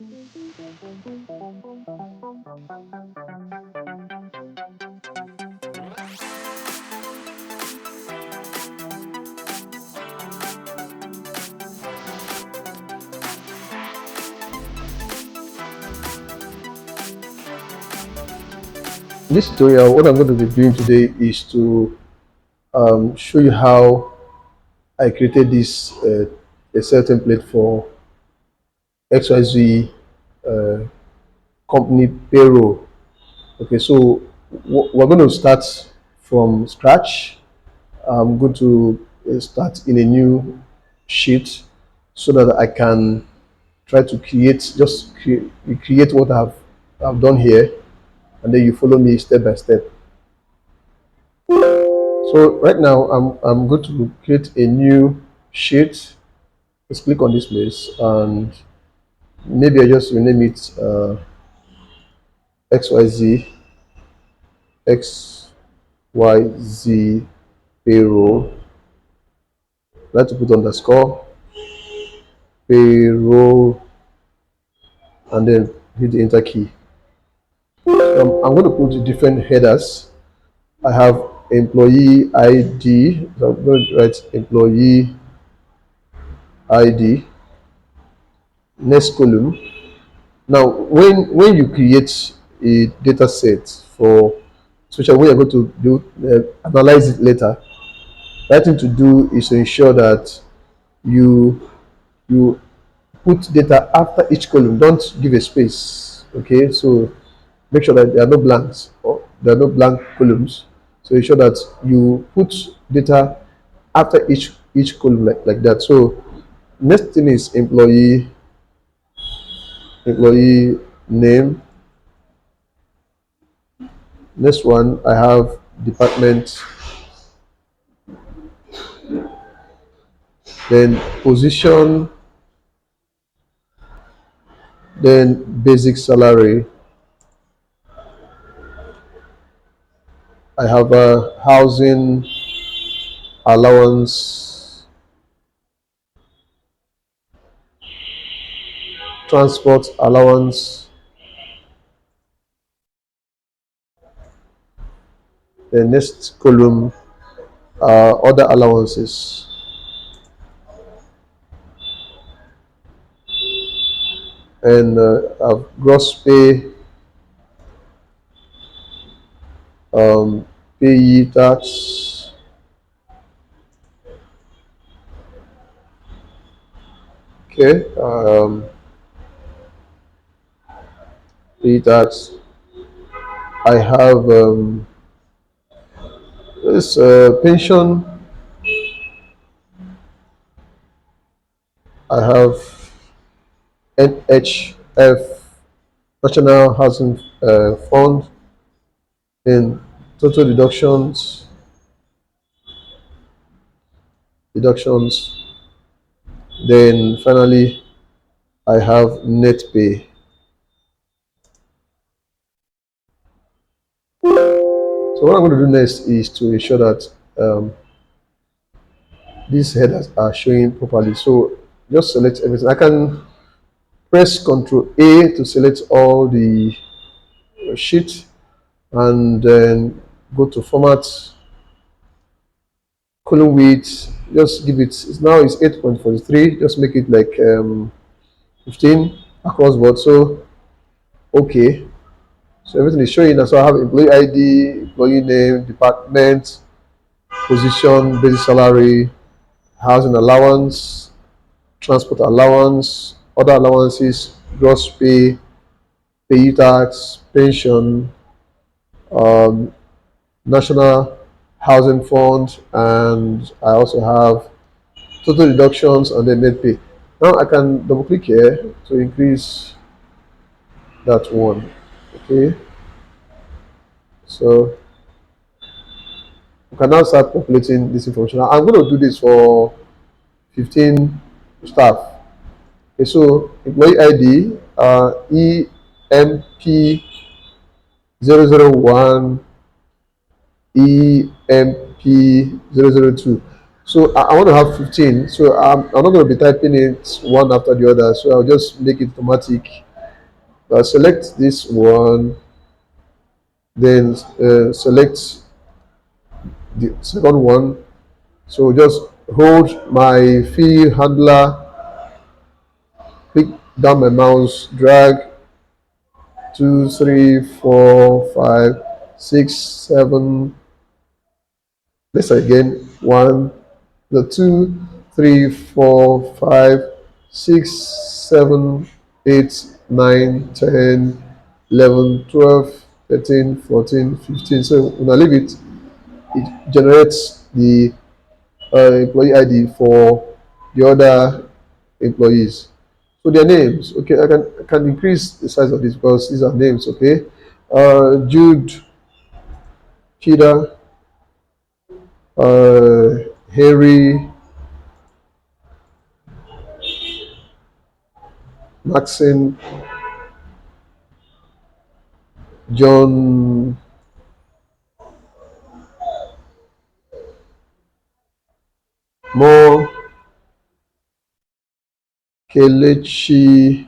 In this tutorial, what I'm going to be doing today is to show you how I created this Excel template for XYZ uh, company payroll. Okay, so we're going to start from scratch. I'm going to start in a new sheet so that I can try to create what I've done here, and then you follow me step by step. So right now I'm going to create a new sheet. Just click on this place and maybe I just rename it XYZ XYZ payroll. I like to put underscore payroll and then hit the enter key. I'm going to put the different headers. I have employee ID. So I'm going to write employee ID. Next column. Now, when you create a data set for, especially when you're going to do analyze it later, the right thing to do is to ensure that you you put data after each column. Don't give a space. Okay, so make sure that there are no blanks or there are no blank columns. So ensure that you put data after each column like that. So next thing is employee name. Next one, I have department, then position, then basic salary. I have a housing allowance, transport allowance, the next column, other allowances, and gross pay, payee tax, okay, payee tax. I have this pension. I have NHF, National Housing Fund, then total deductions. Then finally, I have net pay. So what I'm going to do next is to ensure that these headers are showing properly. So just select everything. I can press Ctrl A to select all the sheet and then go to format, column width. Just give it. Now it's 8.43. Just make it like 15 across board. So okay. So everything is showing. So I have employee ID, employee name, department, position, basic salary, housing allowance, transport allowance, other allowances, gross pay, pay tax, pension, um, national housing fund, and I also have total deductions and then net pay. Now I can double click here to increase that one. Okay, so you can now start populating this information. I'm going to do this for 15 staff. Okay, so employee ID EMP 001 EMP 002. So I want to have 15. So I'm not going to be typing it one after the other. So I'll just make it automatic. I'll select this one, then select the second one. So just hold my field handler, click down my mouse, drag 2, 3, 4, 5, 6, 7. Let's say again 1, the 2, 3, 4, 5, 6, 7, 8, 9, 10, 11, 12, 13, 14, 15. So when I leave it, it generates the employee ID for the other employees. So their names, okay, I can increase the size of this because these are names, okay. Jude, Peter, Harry, Maxine, John, Mo, Kelechi,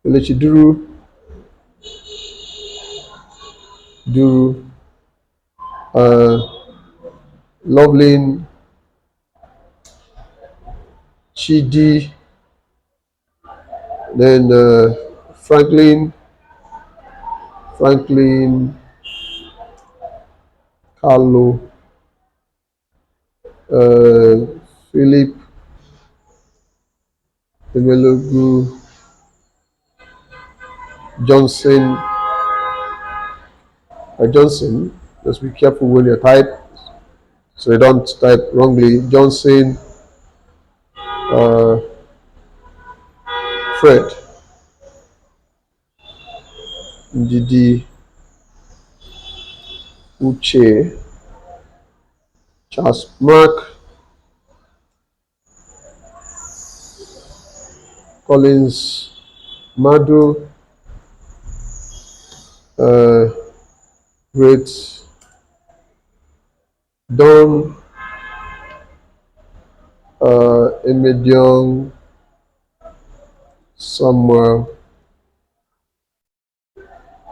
Kelechi Duru, uh, Lovelin, Chidi, then Franklin, Franklin, Carlo, uh, Philip, Emelogu, Johnson, Johnson. Just be careful when you type, so you don't type wrongly. Johnson, uh, Fred, Ndidi, Uche, Charles, Mark, Collins, Madu, uh, Great, Don, Emediong, Samuel,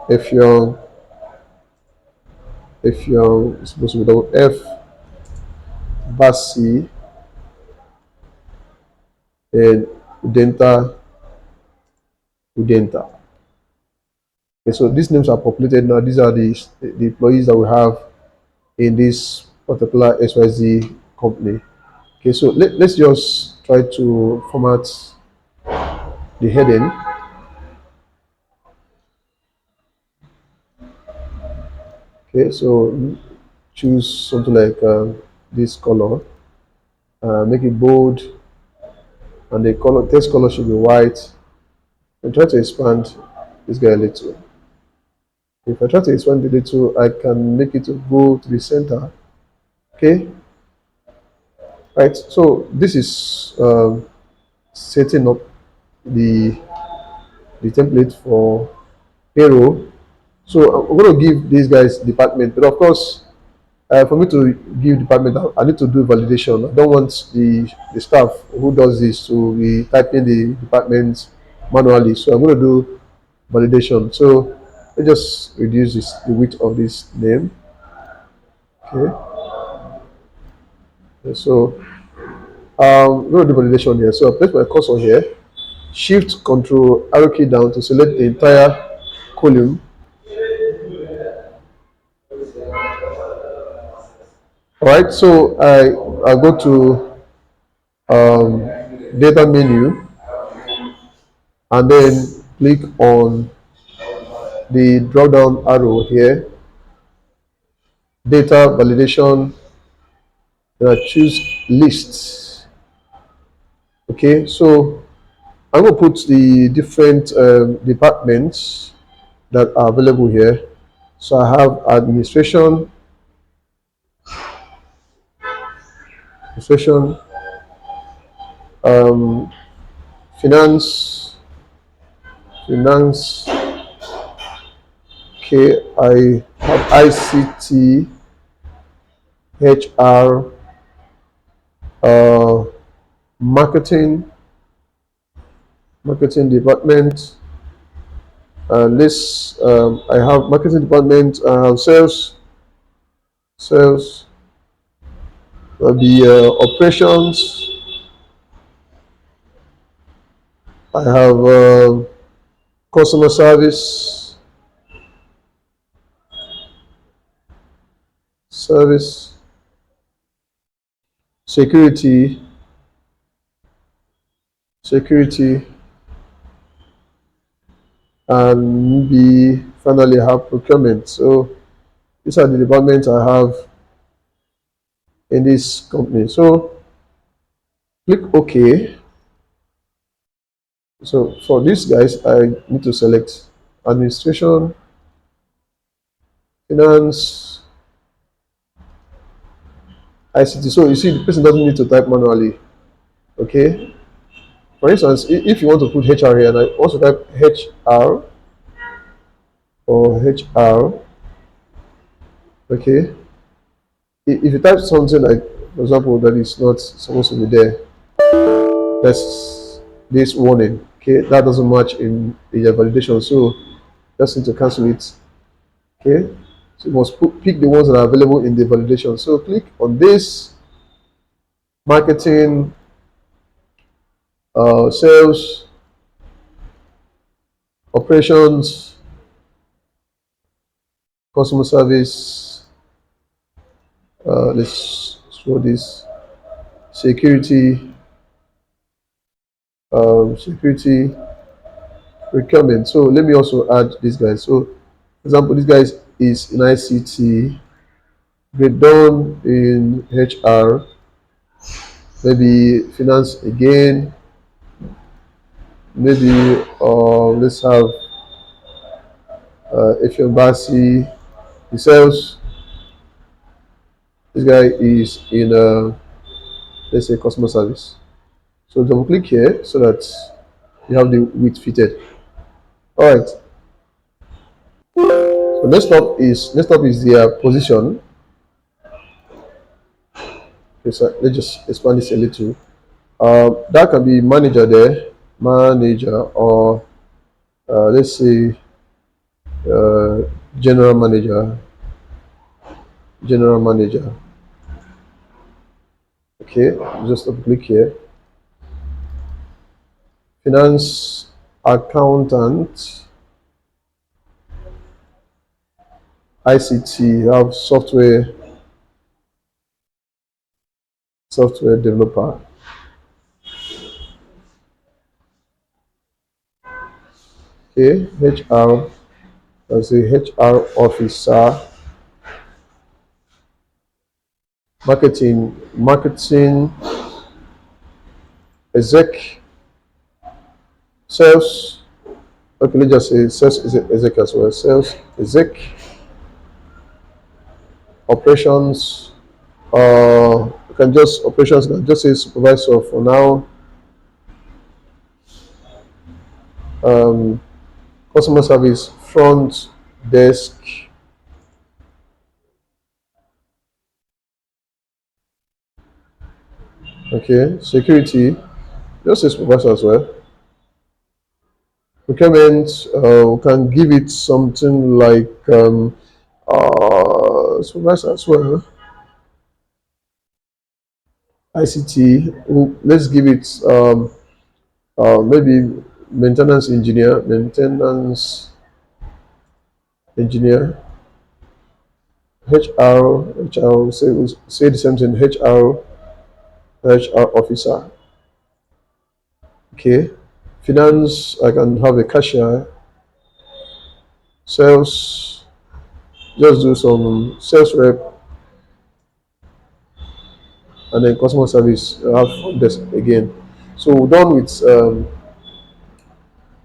Effiong, Effiong is supposed to be double F, Basi, and Udenta, Udenta. Okay, so these names are populated now. These are the employees that we have in this particular XYZ company. Okay, so let's just try to format the heading. Okay, so choose something like this color, make it bold, and the color text color should be white, and try to expand this guy a little. If I try to expand it a little, I can make it to go to the center. Okay, right. So this is setting up the the template for payroll. So I'm going to give these guys department, but of course, for me to give department, I need to do validation. I don't want the staff who does this to be typing the departments manually. So I'm going to do validation. So let's just reduce the width of this name. Okay. So I'm going to do validation here. So I place my cursor here. Shift Control arrow key down to select the entire column. All right. So I go to data menu and then click on the drop down arrow here, data validation, and I choose lists. Okay, so I'm going to put the different departments that are available here. So I have administration, um, finance, finance. Okay, I have ICT, HR, uh, marketing, marketing department, and this I have marketing department, I have sales, sales, there'll be operations, I have customer service, service, security, security, and maybe finally have procurement. So these are the departments I have in this company. So click OK. So for these guys, I need to select administration, finance, ICT. So you see, the person doesn't need to type manually. Okay. For instance, if you want to put HR here and I also type HR or HR, okay. If you type something like, for example, that is not supposed to be there, that's this warning. Okay, that doesn't match in your validation. So just need to cancel it. Okay. So you must pick the ones that are available in the validation. So click on this marketing, sales, operations, customer service. Let's show this security, security, procurement. So let me also add this guy. So, for example, this guy is in ICT, breakdown in HR, maybe finance again, maybe let's have if embassy, the sales. This guy is in let's say customer service. So double click here so that you have the width fitted. All right. So next up is their position. Okay, so let's just expand this a little. That can be manager there, manager, or let's say uh, general manager, general manager. Okay, just double click here. Finance accountant, ICT, have software developer. Okay, HR, as a HR officer, marketing exec, sales. Okay, let's just say sales exec as well. Sales exec, operations. You can just operations. Can just say supervisor for now. Um, Customer service, front desk. Okay, security. Just say supervisor as well. Procurement. We can give it something like supervisor as well. ICT. Let's give it maybe maintenance engineer, HR, say the same thing, HR officer. Okay. Finance, I can have a cashier, sales, just do some sales rep, and then customer service, have front desk again. So we're done with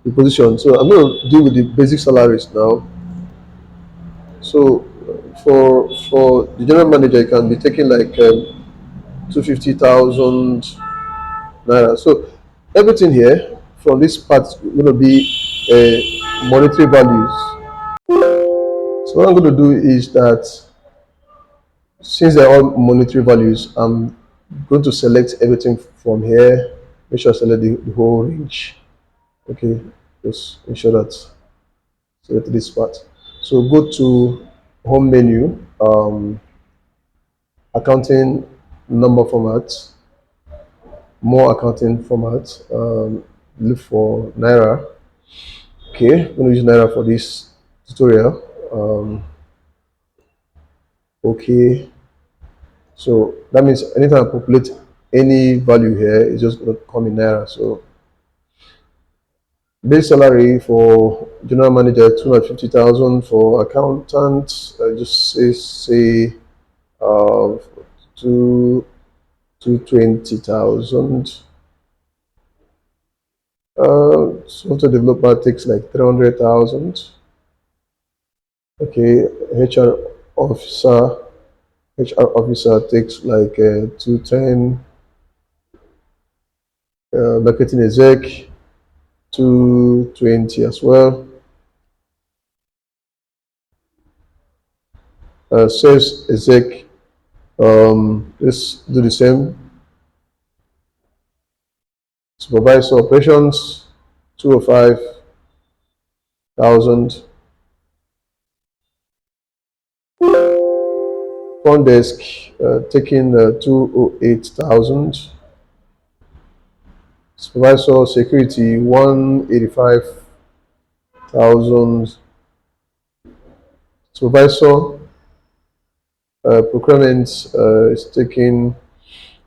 the position. So I'm going to deal with the basic salaries now. So for the general manager, it can be taking like 250,000 naira. So everything here from this part is going to be monetary values. So what I'm going to do is that since they're all monetary values, I'm going to select everything from here. Make sure I select the whole range. Okay, just ensure that select this part. So go to home menu, accounting number format, more accounting format. Look for Naira. Okay, I'm going to use Naira for this tutorial. Okay, so that means anytime I populate any value here, it's just going to come in Naira. So base salary for general manager 250,000, for accountant just say two 220,000. Software developer takes like 300,000. Okay, officer HR officer takes like 210. Marketing exec 220 as well. Sales exec, let's do the same. Supervisor operations 205,000. Front desk taking 208,000. Supervisor security 185,000. Supervisor procurement is taking,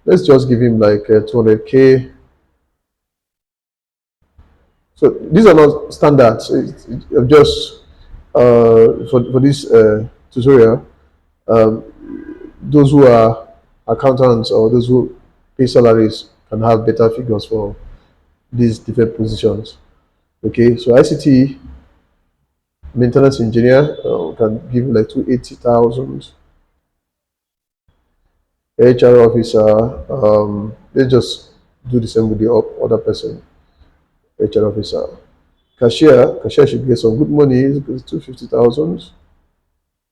let's just give him like 200K. So these are not standards. Just for this tutorial, um, those who are accountants or those who pay salaries can have better figures for these different positions. Okay, so ICT maintenance engineer can give like 280,000. HR officer, let's just do the same with the other person. HR officer, cashier should get some good money. It's 250,000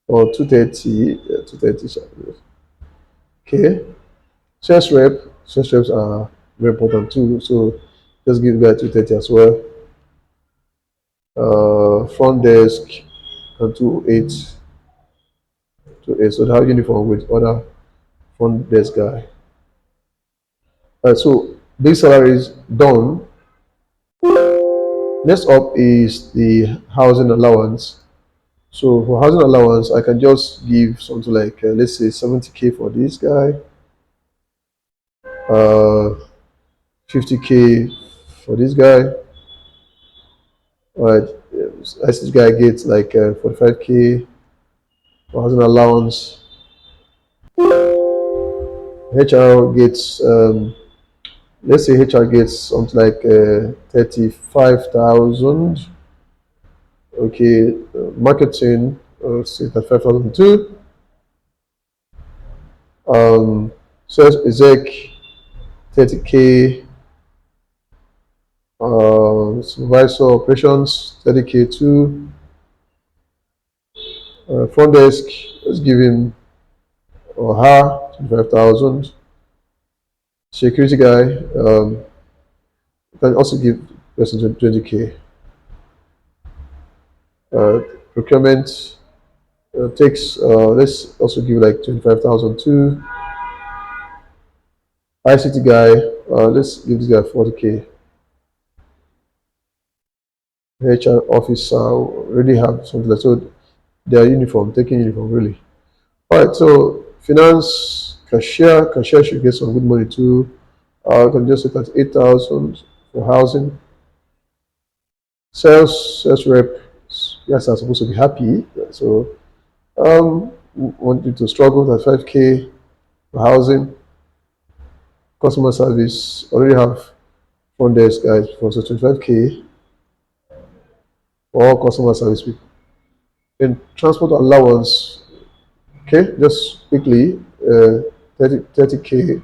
or 230. 230. Okay, sales reps are very important too. So just give guy 230 as well. Front desk and 28. 28. So they have uniform with other front desk guy. So base salary is done. Next up is the housing allowance. So for housing allowance, I can just give something like let's say 70K for this guy, uh, 50K for this guy. All right, as this guy gets like 45K for housing allowance. HR gets let's say HR gets something like 35,000. Okay, marketing say 35,000 too. Sales exec 30K. Supervisor operations 30K too. Front desk, let's give him or her 25,000. Security guy, you can also give person 20K. Procurement takes, let's also give like 25,000 too. ICT guy, let's give this guy 40K. HR officer already have something like so. Their uniform, taking uniform really. All right, so finance cashier should get some good money too. I can just look at 8,000 for housing. Sales rep, yes, are supposed to be happy. So want you to struggle at 5K for housing. Customer service already have front desk guys for so 25K for all customer service people. Then transport allowance, okay, just quickly 30K.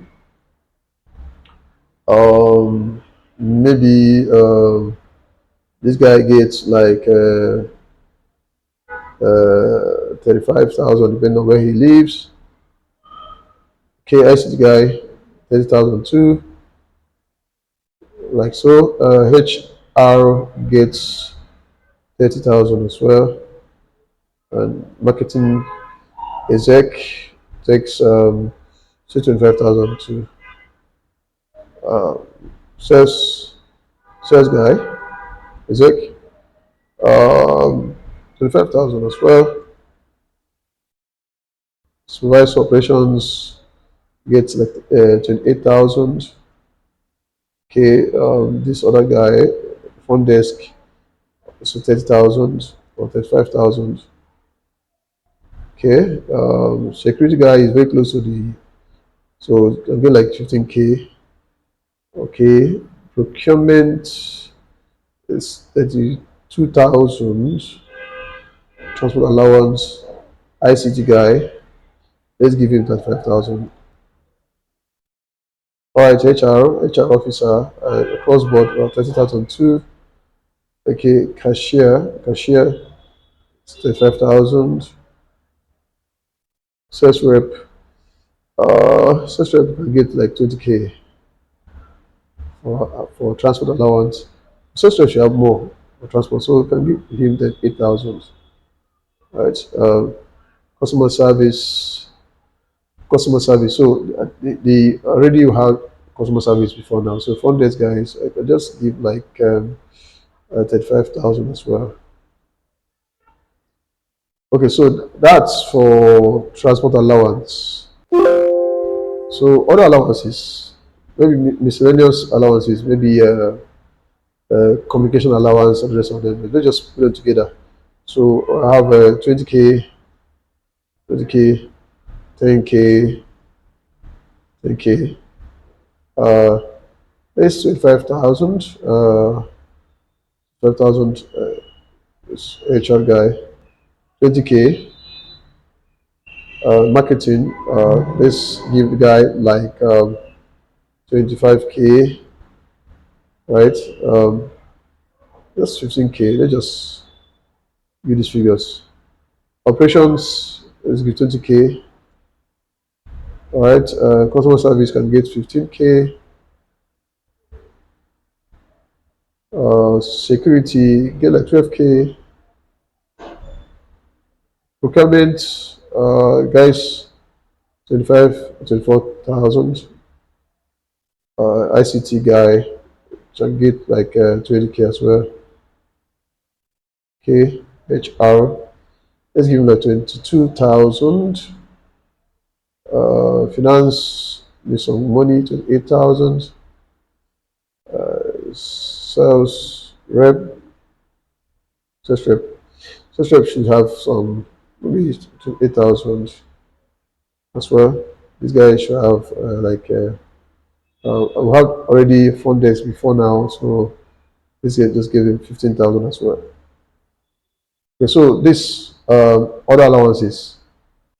Maybe this guy gets like 35,000 depending on where he lives. KS guy 30,000 too, like so. HR gets 30,000 as well, and marketing exec takes say 25,000 too. Uh, sales sales guy exec 25,000 as well. Supervisor operations gets like 28,000. Okay, this other guy, front desk, so 30,000 or 35,000. Okay, security guy is very close to the, so it can get like 15K. Okay, procurement is 32,000. Transport allowance, ICT guy, let's give him 35,000. All right, HR officer, across board, 30,000 too. Okay, cashier, 35,000. Sales rep, sales rep can get like 20K for transport allowance. Sales rep should have more for transport, so we can give him the 8,000. Right, customer service, customer service. So the already you have customer service before now. So front desk guys, I can just give like 35,000 as well. Okay, so that's for transport allowance. So other allowances, maybe miscellaneous allowances, maybe communication allowance and the rest of them. Let's just put them together. So I have 20K, 20K, 10K, 10K. Uh, it's 25,000. 5,000 HR guy. 20K. Marketing. Let's give the guy like 25K, right? Just 15K. Let's just give these figures. Operations, let's give 20K. All right. Customer service can get 15K. Security, get like 12K. Procurement, guys, 24,000. ICT guy can get like 20K as well. Okay. HR, let's give him like 22,000. Finance, need some money, 28,000. Sales rep, sales rep, sales rep should have some, maybe 28,000 as well. This guy should have I have already front desk before now, so this guy just gave him 15,000 as well. Okay, so this other allowances.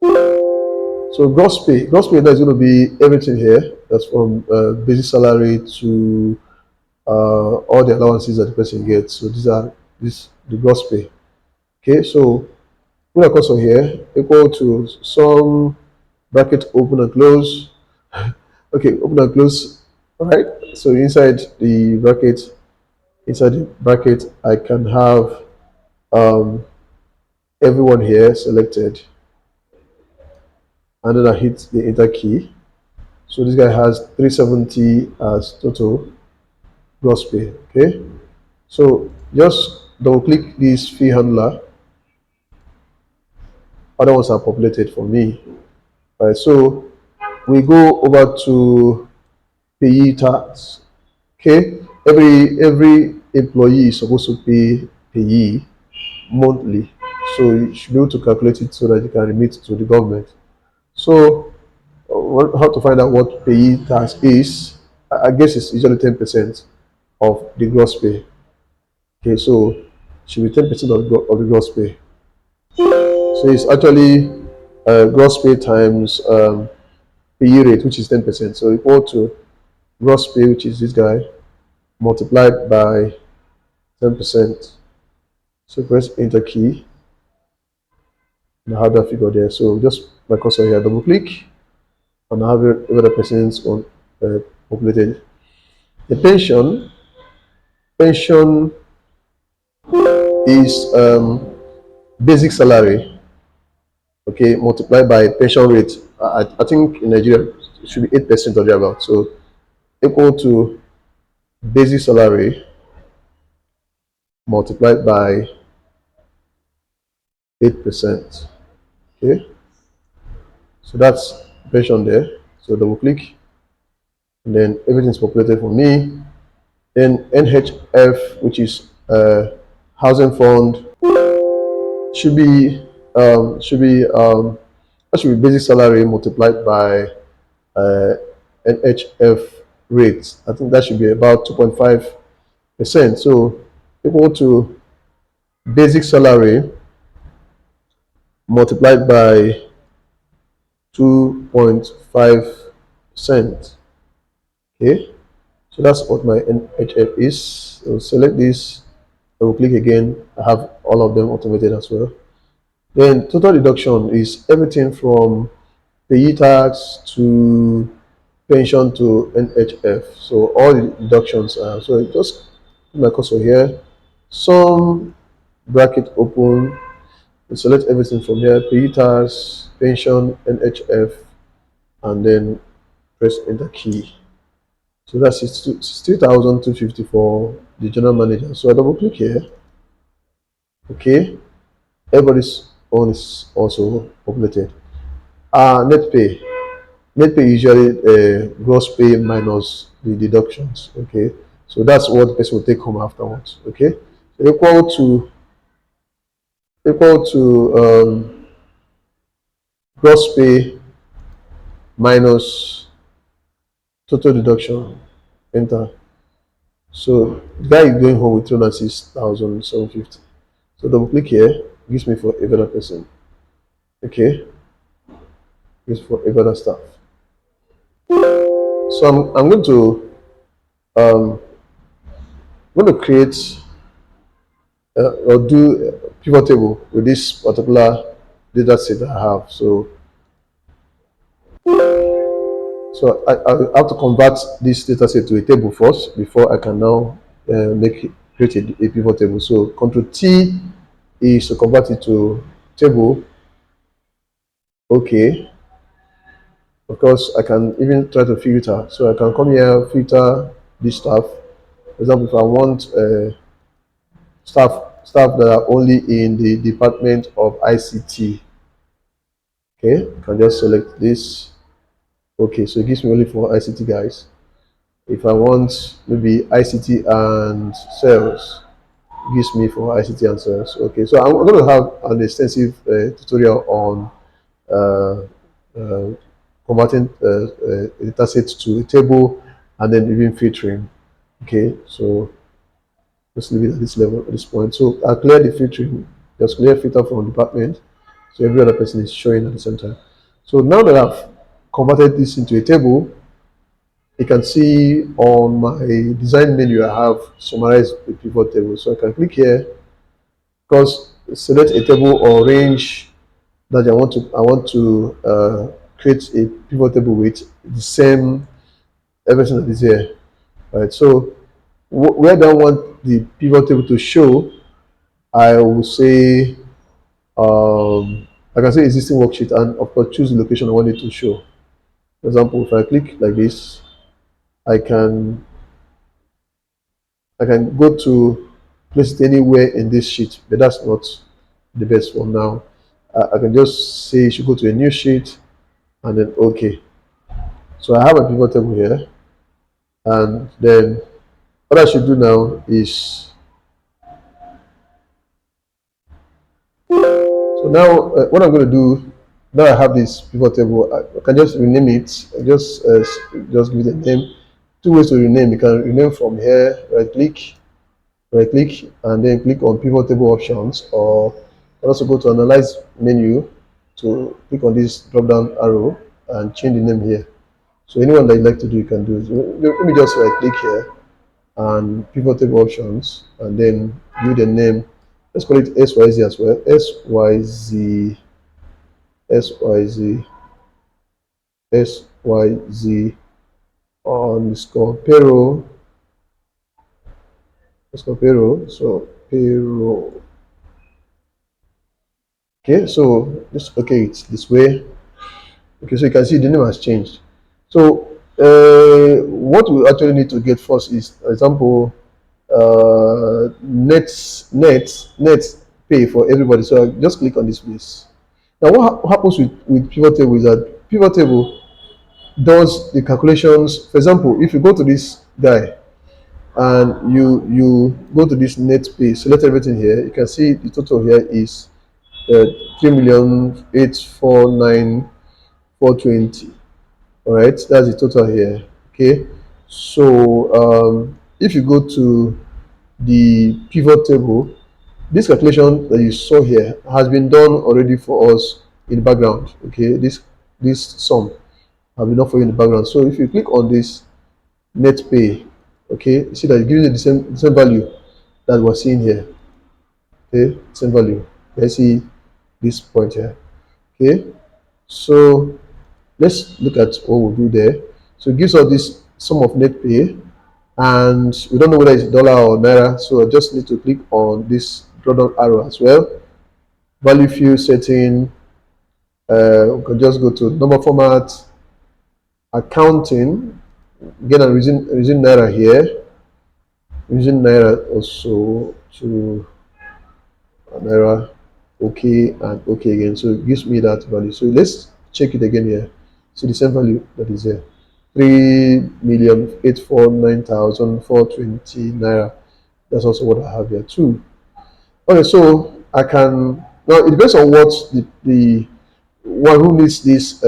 So gross pay, that's going to be everything here. That's from basic salary to all the allowances that the person gets. So these are the gross pay. Okay, so put a cursor here equal to some bracket open and close. Okay, open and close. All right. So inside the bracket, I can have um, everyone here selected, and then I hit the enter key. So this guy has 370 as total gross pay. Okay. So just double click this fee handler. Other ones are populated for me. All right. So we go over to payee tax. Okay. Every employee is supposed to pay payee monthly. So you should be able to calculate it so that you can remit to the government. So how to find out what payee tax is? I guess it's usually 10% of the gross pay. Okay, so it should be 10% of the gross pay. So it's actually gross pay times payee rate, which is 10%. So equal to gross pay, which is this guy, multiplied by 10%. So press enter key and I have that figure there. So just my cursor here, double click, and I have every other person's on populated. The pension is basic salary, okay, multiplied by pension rate. I think in Nigeria it should be 8% or thereabout. So equal to basic salary multiplied by 8%. Okay, so that's pension there. So double click, and then everything's populated for me. Then NHF, which is housing fund, should be should be that should be basic salary multiplied by uh, NHF rate. I think that should be about 2.5%. So equal to basic salary multiplied by 2.5%. Okay, so that's what my NHF is. So select this. I will click again. I have all of them automated as well. Then total deduction is everything from payee tax to pension to NHF. So all the deductions are. So just put my cursor here. Some bracket open. We select everything from here. Payee tax, pension, NHF, and then press enter key. So that's 60,250 for the general manager. So I double click here. Okay. Everybody's own is also populated. Net pay. Net pay usually gross pay minus the deductions. Okay. So that's what the person will take home afterwards. Okay. So equal to gross pay minus total deduction. Enter. So the guy is going home with 206,750. So double click here, gives me for every other person. Okay, gives for every other staff. So I'm um, going to create or do a pivot table with this particular data set I have. So I have to convert this data set to a table first before I can now create a pivot table. So Control T is to convert it to table. Okay, of course I can even try to filter. So I can come here, filter this stuff. For example, if I want staff that are only in the department of ICT, okay, I can just select this. Okay, so it gives me only for ICT guys. If I want maybe ICT and sales, it gives me for ICT and sales. Okay, so I'm going to have an extensive tutorial on uh, uh, converting a data set to a table and then even filtering. Okay, so let's leave it at this level at this point. So I'll clear the filtering, just clear filter from department. So every other person is showing at the same time. So now that I've converted this into a table, you can see on my design menu I have summarized the pivot table. So I can click here, because select a table or range that I want to create a pivot table with the same everything that is here. Right. So where do I want the pivot table to show? I will say I can say existing worksheet, and of course choose the location I want it to show. For example, if I click like this, I can I can go to place it anywhere in this sheet, but that's not the best for now. I can just say you should go to a new sheet and then OK. So I have a pivot table here, and then what I should do now is, so now what I'm going to do, now I have this pivot table, I can just rename it. Just give it a name. Two ways to rename. You can rename from here, right click, and then click on pivot table options, or you can also go to analyze menu to click on this drop down arrow and change the name here. So anyone that you like to do, you can do it. Let me just right click here and pivot table options, and then give the name. Let's call it SYZ as well. SYZ, SYZ, SYZ underscore payroll. So payroll. Okay, so this okay, it's this way. Okay, so you can see the name has changed. So what we actually need to get first is, for example, net pay for everybody. So I just click on this place. Now, what happens with pivot table is that pivot table does the calculations. For example, if you go to this guy and you go to this net pay, select everything here, you can see the total here is 3,849,420. All right, that's the total here. Okay, so if you go to the pivot table, this calculation that you saw here has been done already for us in the background. Okay, this sum have been done for you in the background. So if you click on this net pay, okay, you see that it gives you the same value that we're seeing here. Okay, same value. Let's see this point here. Okay, so let's look at what we'll do there. So it gives us this sum of net pay, and we don't know whether it's dollar or naira, so I just need to click on this drop down arrow as well. Value field setting, we can just go to number format, accounting. Again, I'm using naira here, using naira also to naira, okay, and okay again. So it gives me that value. So let's check it again here. See the same value that is there. 3,849,420 naira. That's also what I have here too. Okay, so I can now it depends on what the one who needs this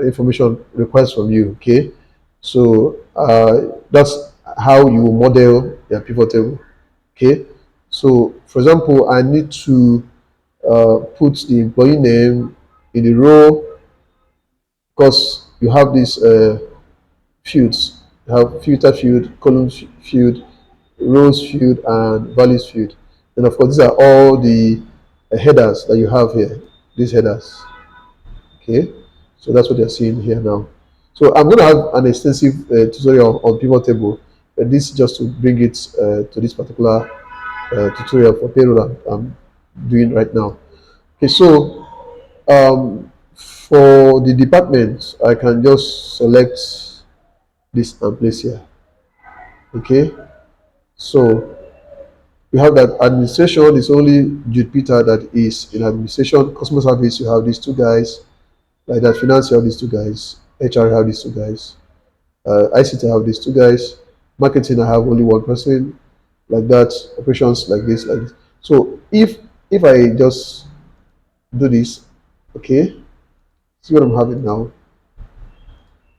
information requires from you. Okay, so that's how you model your pivot table. Okay, so for example, I need to put the employee name in the row because you have these fields. You have filter field, column field, rows field, and values field. And of course, these are all the headers that you have here. These headers. Okay, so that's what you're seeing here now. So I'm going to have an extensive tutorial on pivot table. This is just to bring it to this particular tutorial for payroll I'm doing right now. Okay, so for the department, I can just select this and place here. Okay, so we have that administration is only Jude Peter that is in administration. Customer service, you have these two guys. Like that, finance, you have these two guys. HR, have these two guys. ICT, have these two guys. Marketing, I have only one person. Like that, operations, like this, like this. So if I just do this, okay, see what I'm having now.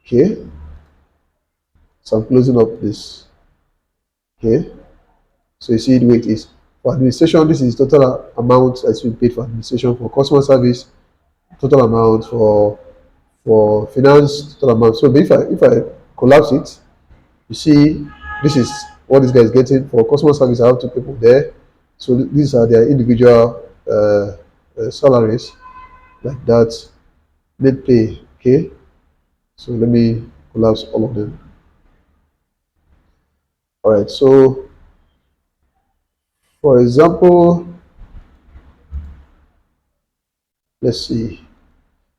Okay, so I'm closing up this. Okay, so you see the way it is. For administration, this is total amount that's been paid for administration. For customer service, total amount. For finance, total amount. So if I collapse it, you see this is what this guy is getting. For customer service, I have two people there. So these are their individual salaries, like that. Net pay. Okay, so let me collapse all of them. All right, so for example, let's see.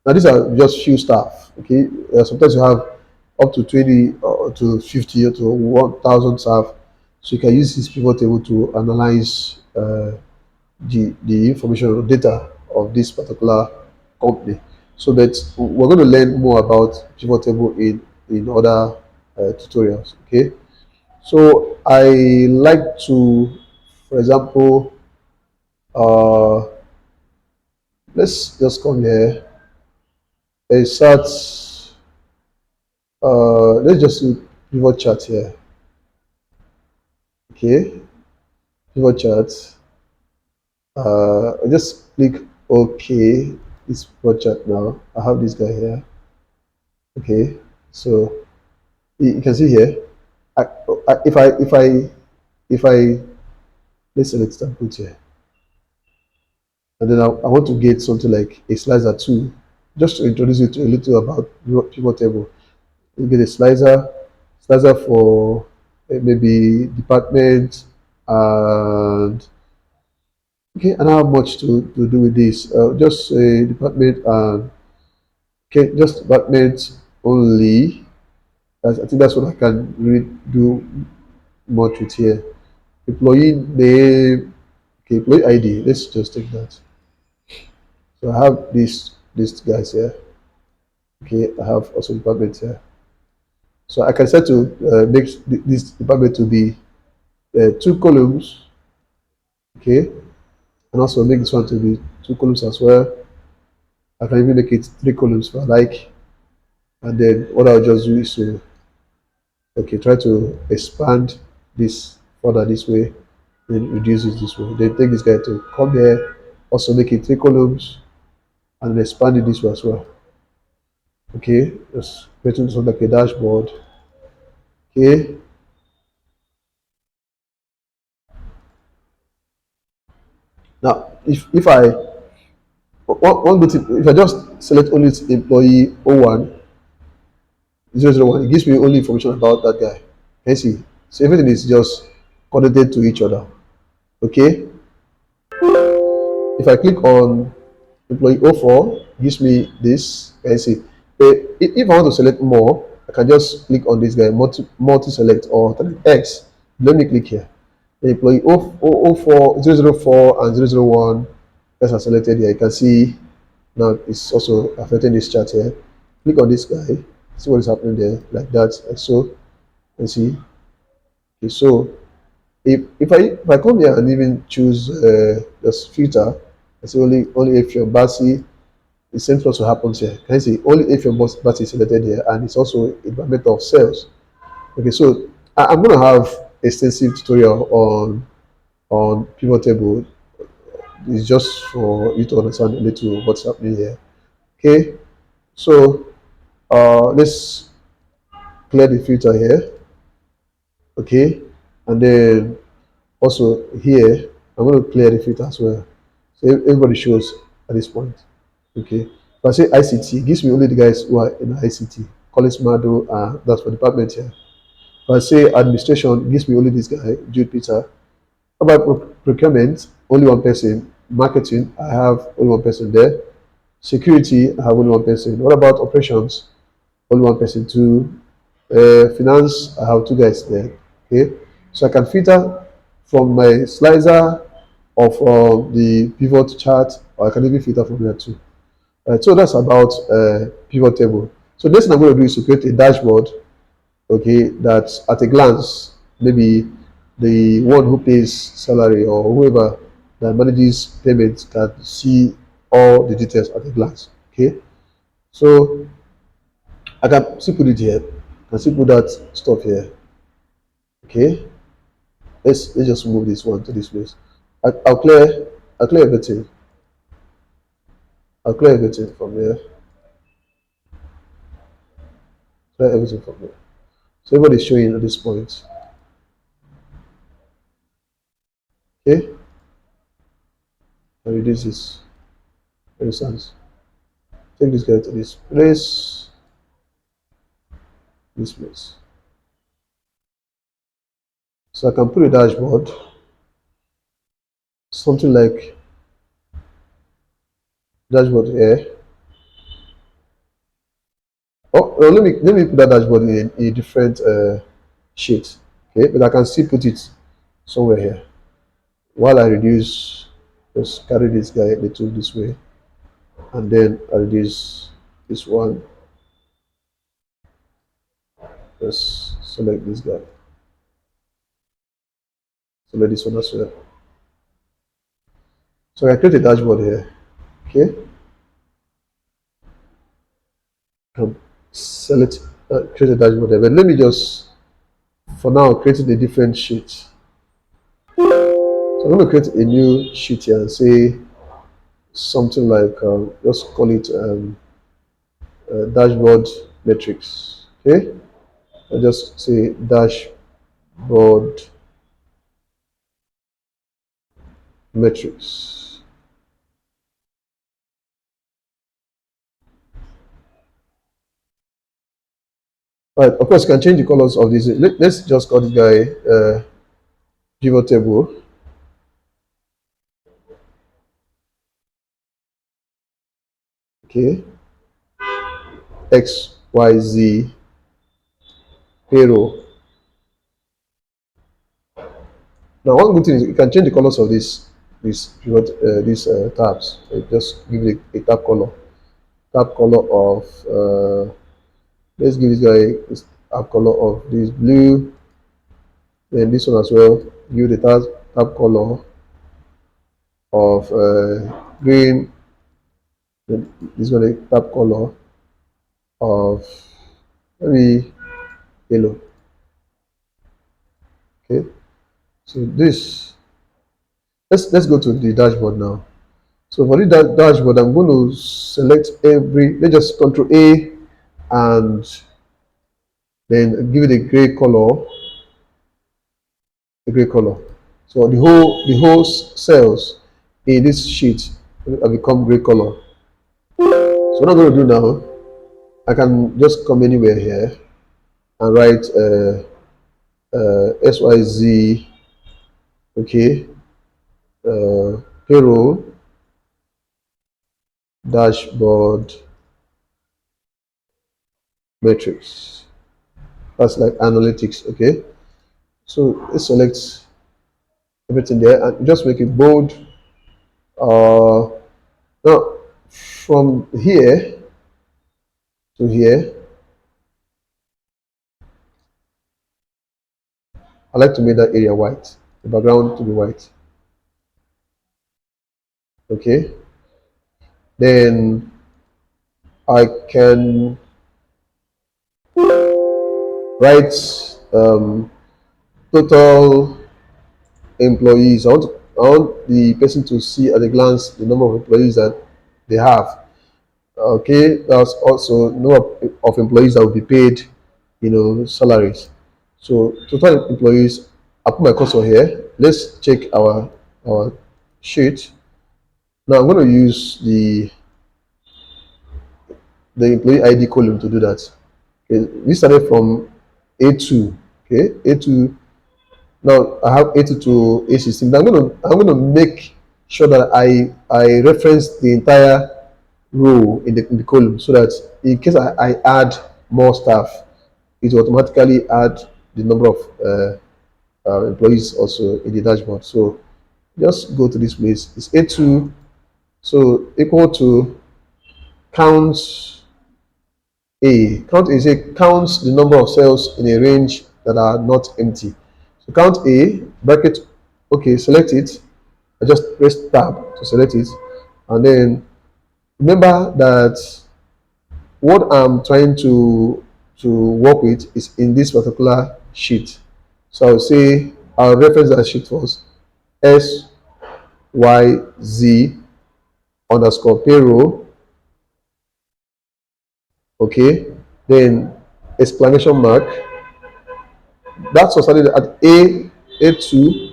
Now these are just few staff. Okay, sometimes you have up to 20 or to 50 or to 1,000 staff. So you can use this pivot table to analyze the information or data of this particular company. So that we're going to learn more about pivot table in other tutorials. Okay, so I like to, for example, uh, let's just come here and start. Let's just do pivot chart here. Okay, pivot chart. I just click OK. This pivot chart now. I have this guy here. Okay, so you can see here. If I let's select sample here, and then I want to get something like a slicer too, just to introduce you to a little about pivot table. You get a slicer, slicer for maybe department and okay, and how much to do with this? Just department and okay, just department only. I think that's what I can really do much with here. Employee name, okay, employee ID. Let's just take that. So I have these guys here. Okay, I have also department here. So I can set to make this department to be two columns. Okay, and also make this one to be two columns as well. I can even make it three columns if I like. And then what I'll just do is to okay try to expand this further this way, then reduce it this way. Then take this guy to come here, also make it three columns, and then expand it this way as well. Okay, just creating something like a dashboard. Okay, now if I one good tip, if I just select only employee 01 001, it gives me only information about that guy. Can you see? So everything is just connected to each other. Okay, if I click on employee 04, it gives me this. Can you see? If I want to select more, I can just click on this guy, multi select or X. Let me click here. The employee 004, 004 and 001, that's are selected here. You can see now it's also affecting this chart here. Click on this guy, see what is happening there, like that, like so. You see. Okay, so if I come here and even choose just filter, I see only if your Basi, the same thing also happens here. Can you see only if your Basi is selected here, and it's also a department of sales. Okay, so I'm gonna have extensive tutorial on pivot table. It's just for you to understand a little what's happening here. Okay, so let's clear the filter here. Okay, and then also here I'm going to clear the filter as well, so everybody shows at this point. Okay, if I say ICT, it gives me only the guys who are in ICT. Collins Mado, that's for department here. If I say administration, it gives me only this guy, Jude Peter. How about procurement? Only one person. Marketing, I have only one person there. Security, I have only one person. What about operations? Only one person too. Finance, I have two guys there. Okay, so I can filter from my slicer or from the pivot chart, or I can even filter from there too. So that's about pivot table. So next thing I'm going to do is to create a dashboard. Okay, that at a glance, maybe the one who pays salary or whoever that manages payments can see all the details at a glance. Okay, so I can still put it here. I can still put that stuff here. Okay, let's just move this one to this place. I'll clear everything. I'll clear everything from here. Clear everything from here. So everybody's showing at this point. Okay, and reduce this. For instance, take this guy to this place. So I can put a dashboard, something like dashboard here. Oh, let me put that dashboard in a different sheet. Okay, but I can still put it somewhere here. While I reduce, just carry this guy a little this way, and then I reduce this one. Just select this guy. Select this one as well. So I create a dashboard here. Okay, select create a dashboard there. But let me just for now creating a different sheet. So I'm going to create a new sheet here and say something like just call it dashboard metrics. Okay, I just say dashboard metrics. Right, of course, you can change the colors of this. Let's just call this guy pivot table. Okay, XYZ payroll. Now, one good thing is you can change the colors of this pivot these tabs. Just give it a tab color. Tab color of let's give this guy this tab color of this blue. Then this one as well. Give the tab color of green. Then this one a tab color of maybe yellow. Okay. So this let's go to the dashboard now. So for the dashboard, I'm going to select every. Let's just Control A and then give it a gray color. So the whole cells in this sheet have become gray color. So what I'm going to do now, I can just come anywhere here and write SYZ, okay, payroll dashboard metrics. That's like analytics, okay. So let's select everything there and just make it bold. Now from here to here, I like to make that area white, the background to be white. Okay, then I can write total employees. I want the person to see at a glance the number of employees that they have. Okay, that's also number of employees that will be paid, salaries. So total employees, I put my cursor here. Let's check our sheet. Now I'm going to use the employee ID column to do that. Okay, we started from A2. Okay, A2. Now I have A2 to A16. Now I'm gonna make sure that I reference the entire row in the column so that in case I add more staff, it will automatically add the number of employees also in the dashboard. So just go to this place. It's A2, so equal to count A. Count A is a counts the number of cells in a range that are not empty. So count A, bracket, okay, select it. I just press tab to select it. And then remember that what I'm trying to work with is in this particular sheet. So I'll say I'll reference that sheet first. SYZ underscore payroll. Okay. Then exclamation mark. That's was started at A2,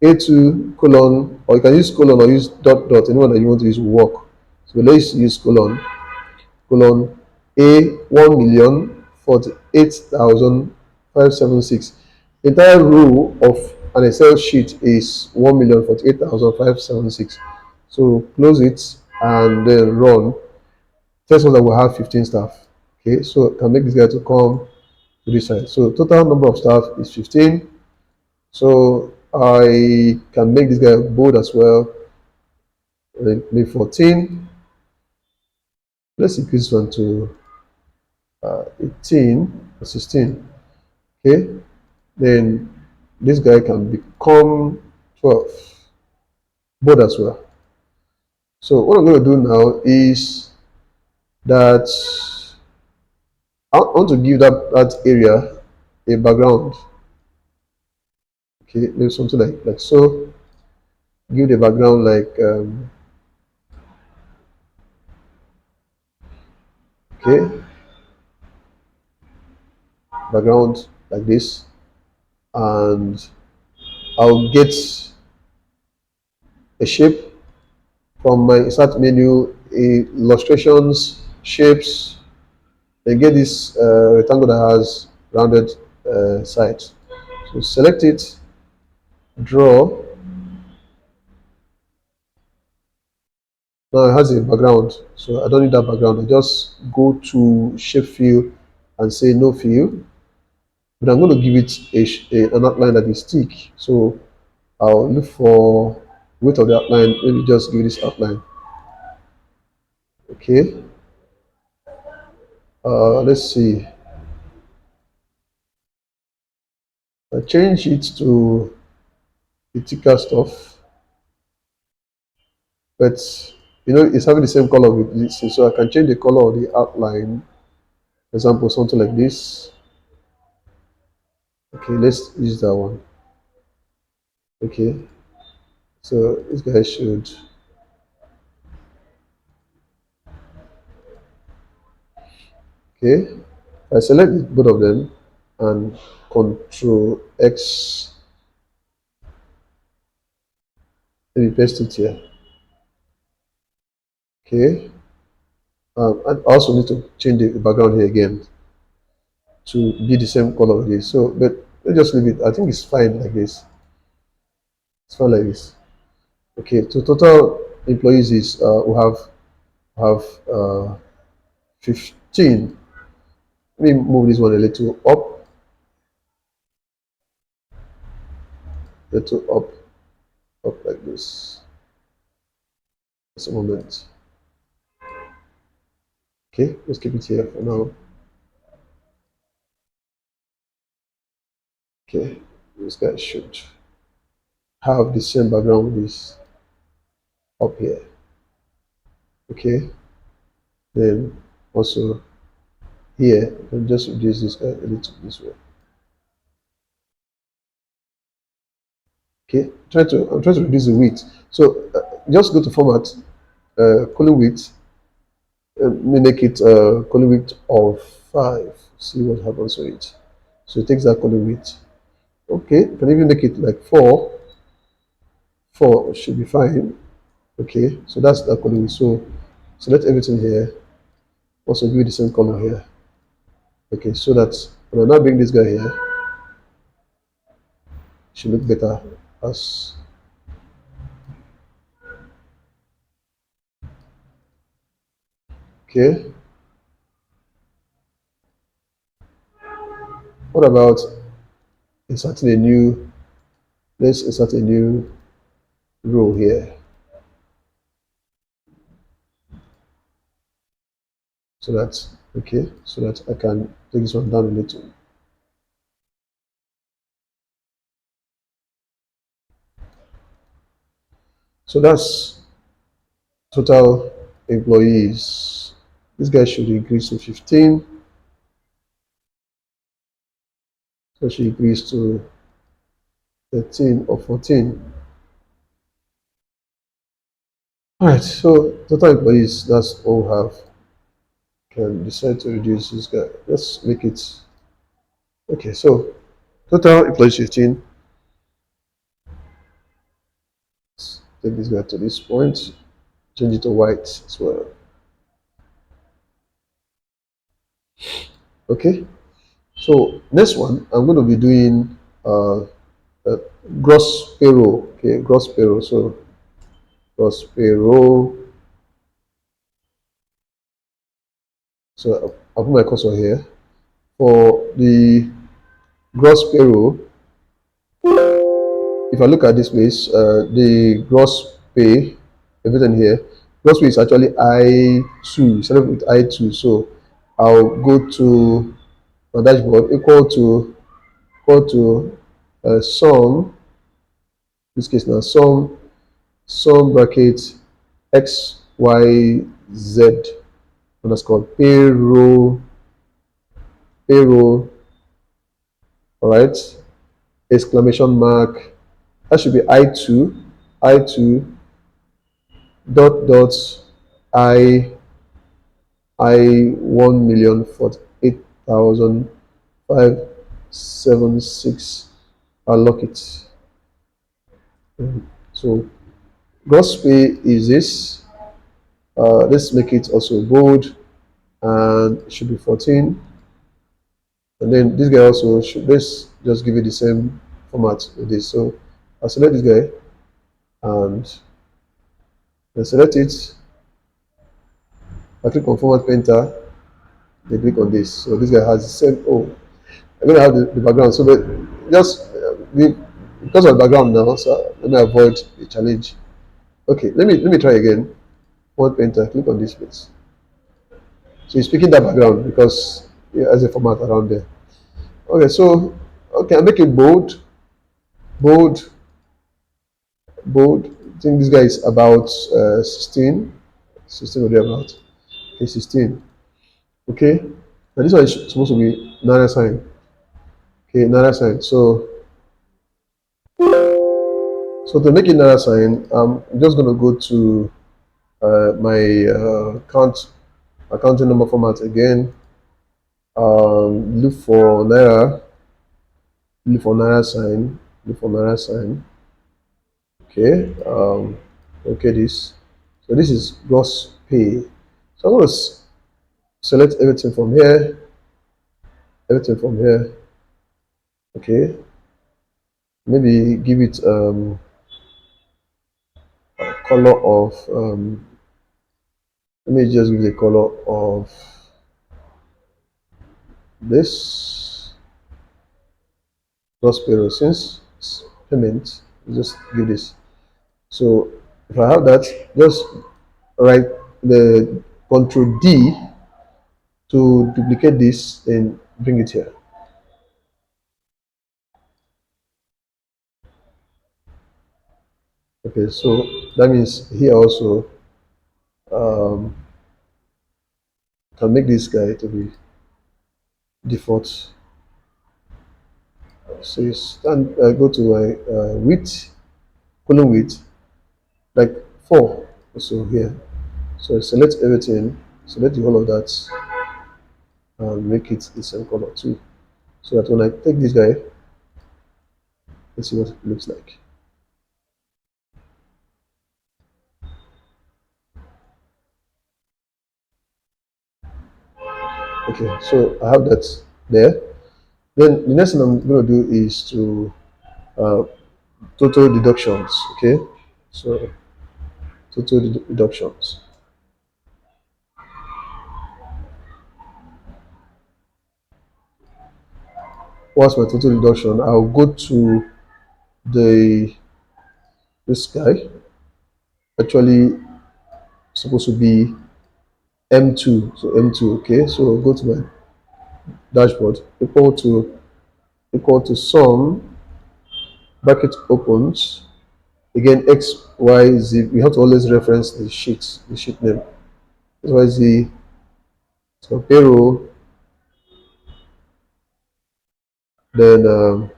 A2 colon, or you can use colon or use dot, anyone that you want to use will work. So let's use colon A 1,048,576. The entire row of an Excel sheet is 1,048,576. So close it and then run. First one that will have 15 staff. Okay, so I can make this guy to come to this side. So total number of staff is 15. So I can make this guy bold as well. Make 14. Let's increase this one to 18 or 16. Okay, then this guy can become 12. Bold as well. So what I'm going to do now is that I want to give that area a background. Okay, maybe something like so. Give the background like okay, background like this, and I'll get a shape from my insert menu, illustrations, shapes, then get this rectangle that has rounded sides. So select it, draw. Now it has a background, so I don't need that background. I just go to shape fill and say no fill. But I'm going to give it an outline that is thick. So I'll look for width of the outline. Maybe just give this outline. Okay. Let's see. I change it to the thicker stuff, but it's having the same color with this, so I can change the color of the outline. For example, something like this. Okay, let's use that one. Okay, so this guy should. Okay, I select both of them and Control X. Let me paste it here. Okay, I also need to change the background here again to be the same color of this. So, but let's just leave it. I think it's fine like this. It's fine like this. Okay, so total employees is we have 15. Let me move this one a little up like this. Just a moment. Okay, let's keep it here for now. Okay, this guy should have the same background with this up here. Okay, then also here, I can just reduce this guy a little this way. Okay, I'm trying to reduce the width. So just go to format, column width, make it column width of 5. See what happens with it. So it takes that column width. Okay, you can even make it like 4. 4 should be fine. Okay, so that's that color. So select everything here. Also give it the same color here. Okay, so that when I now bring this guy here, it should look better as okay. What about inserting a new, let's insert a new row here. So that okay, so that I can take this one down a little. So that's total employees. This guy should increase to 15. So she increase to 13 or 14. All right, so total employees, that's all we have. Can decide to reduce this guy. Let's make it okay. So total employees 15. Let's take this guy to this point, change it to white as well. Okay, so next one, I'm going to be doing uh, gross payroll. Okay, gross payroll. So gross payroll. So I'll put my cursor here. For the gross payroll, if I look at this place, the gross pay, everything here, gross pay is actually I2, started with I2. So I'll go to my dashboard equal to sum, in this case now sum bracket x y z, and that's called payroll. All right, exclamation mark. That should be I2 dot I 1,048,576. I'll lock it. So gross pay is this. Let's make it also bold. and it should be 14. And then this guy also should, let's just give it the same format with this. So I'll select this guy and then select it. I click on format painter, they click on this. So this guy has the same. Oh, I'm gonna have the background. So but just because of the background now, so let me avoid the challenge. Okay, let me try again. Format painter, click on this place. So he's picking that background because it has a format around there. Okay, so okay, I make it bold, bold, bold. I think this guy is about 16. 16 or thereabout. Okay, 16. Okay. Now this one is supposed to be Nara sign. Okay, Nara sign. So to make it Nara sign, I'm just gonna go to my accounting number format again. Look for Naira, look for Naira sign, look for Naira sign. Okay. Okay, this. So this is gross pay. So I'm gonna select everything from here, everything from here. Okay. Maybe give it a color of let me just give it a color of this gross payroll since it's payment. Just give this. So if I have that, just write the Control D to duplicate this and bring it here. Okay, so that means here also um, can make this guy to be default. So you stand, go to width, column width, like 4. So here, so select everything, select the whole of that, and make it the same color too. So that when I take this guy, let's see what it looks like. Okay, so I have that there. Then the next thing I'm going to do is to uh, total deductions. Okay, so total deductions. What's my total deduction? I'll go to the this guy. Actually, supposed to be M2. So M2. Okay, so go to my dashboard. Equal to sum bracket opens again X Y Z. We have to always reference the sheet name. X Y Z. So payroll. Then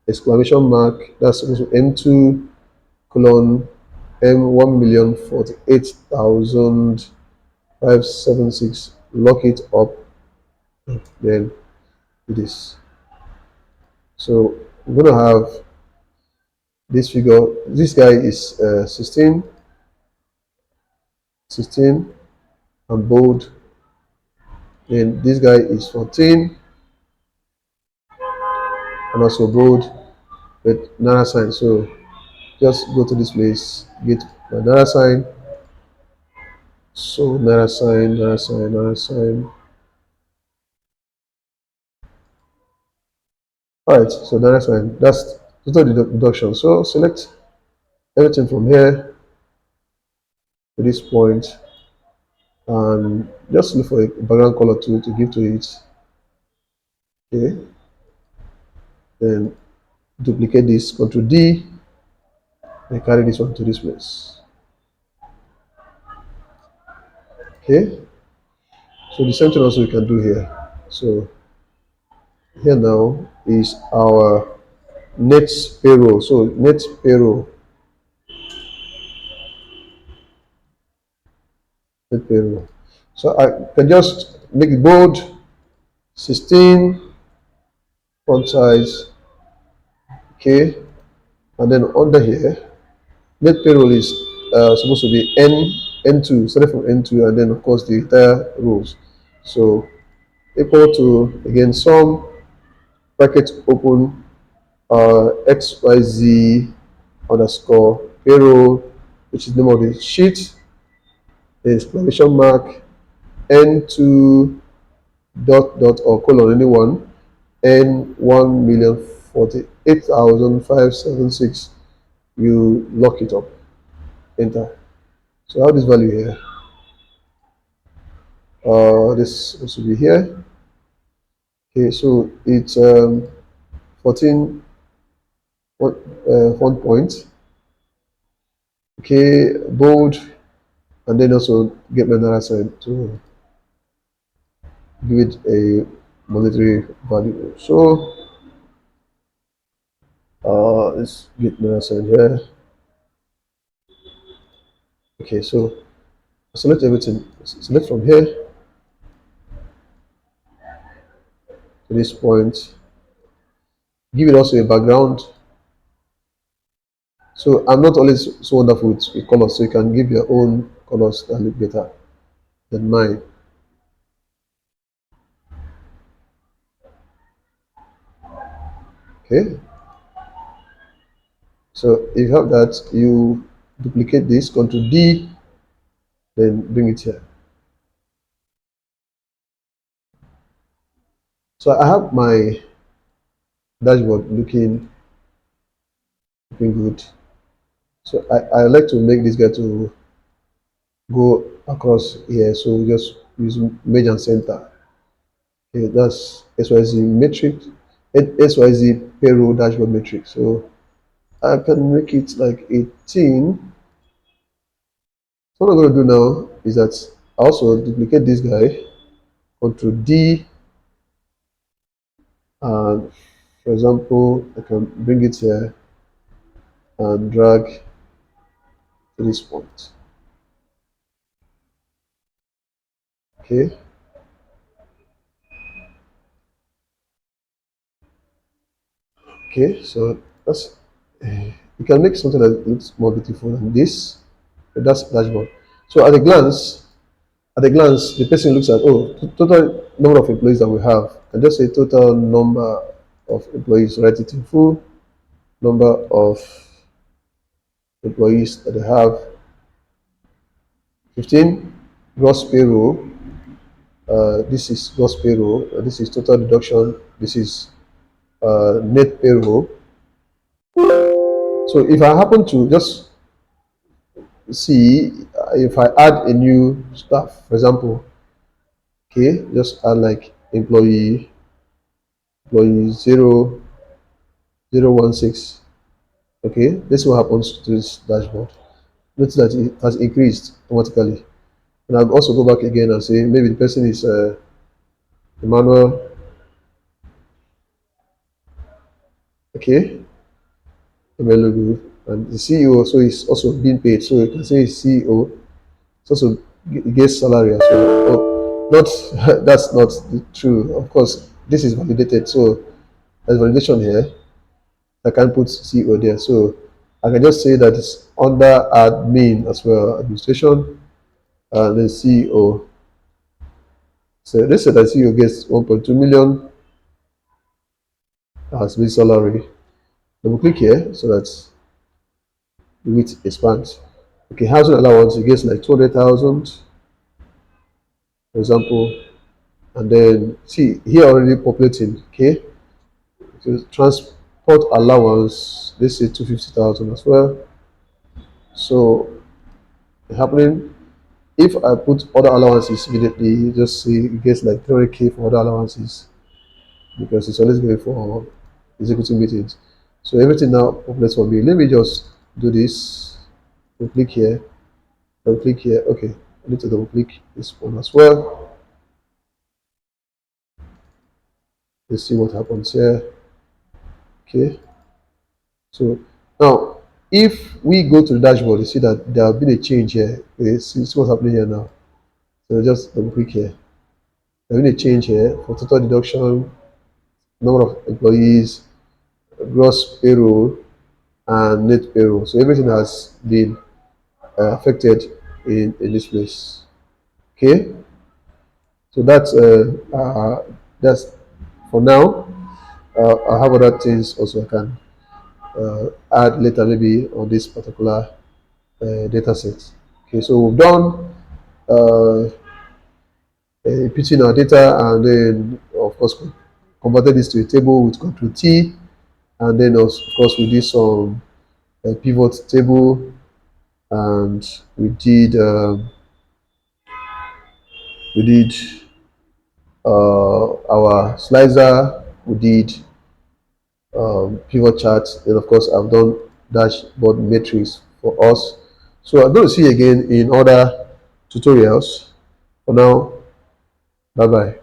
exclamation mark. That's supposed to be M2 colon M 1,048,576. Lock it up. Then it is. So we're gonna have this figure. This guy is 16, 16 and bold. Then this guy is 14 and also bold with Nara sign. So just go to this place, get my Nara sign. So Nara sign, Nara sign, Nara sign. Alright, so Nara sign. That's total deduction. So select everything from here to this point and just look for a background color to give to it. Okay. Then duplicate this, Ctrl D, and carry this one to this place. Okay. So the same thing also we can do here. So here now is our net payroll. So net payroll, net payroll. So I can just make it bold, 16, font size, okay, and then under here, net payroll is supposed to be N2, starting from N2, and then of course the entire rows. So equal to again sum bracket open XYZ underscore payroll, which is the name of the sheet, the exclamation mark, N2 dot or colon anyone, N 1,048,576. You lock it up, enter. So I have this value here. This should be here. Okay, so it's 14 font point. Okay, bold, and then also get my another side to give it a monetary value. So let's get another side here. Okay, so select everything. Select from here to this point. Give it also a background. So I'm not always so wonderful with colors, so you can give your own colors that look better than mine. Okay, so if you have that, you duplicate this, Ctrl D, then bring it here. So I have my dashboard looking good. So I like to make this guy to go across here. So we just use merge and center. Okay, that's SYZ matrix, SYZ payroll dashboard matrix. So I can make it like 18. So what I'm going to do now is that I also duplicate this guy, Control D, and for example, I can bring it here and drag to this point. Okay. Okay, so that's you can make something that looks more beautiful than this. But that's dashboard. So at a glance, the person looks at total number of employees that we have. And just say total number of employees, write it in full, number of employees that they have, 15, gross payroll. This is gross payroll. This is total deduction. This is net payroll. So if I happen to just see if I add a new staff, for example, okay, just add like employee 0016. Okay, this is what happens to this dashboard. Notice that it has increased automatically. And I'll also go back again and say maybe the person is Emmanuel. Okay, Emelugu, and the CEO so is also being paid. So you can say CEO. It's also gets salary as well. Oh, not that's not true. Of course, this is validated. So there's validation here. I can put CEO there. So I can just say that it's under admin as well, administration, and then CEO. So let's say that CEO gets 1.2 million as base salary. Double click here so that the width expands. Okay, housing allowance, it gets like 200,000, for example. And then see here already populating. Okay, so transport allowance, let's say 250,000 as well. So happening if I put other allowances immediately, you just see it gets like 300K for other allowances because it's always going for executive meetings. So everything now populates for me. Let me just do this. Click here and click here. Okay, I need to double click this one as well. Let's see what happens here. Okay, so now if we go to the dashboard, you see that there have been a change here. Okay, see what's happening here now. So just double click here. There has been a change here for total deduction, number of employees, gross payroll, and net payroll. So everything has been affected in this place. Okay. So that's for now. I have other things also I can add later, maybe on this particular data set. Okay, so we've done uh, pitching our data, and then of course converted this to a table with Control T, and then of course we did some pivot table, and we did our slicer, we did pivot charts, and of course I've done dashboard matrix for us. So I'm going to see you again in other tutorials. For now, bye bye.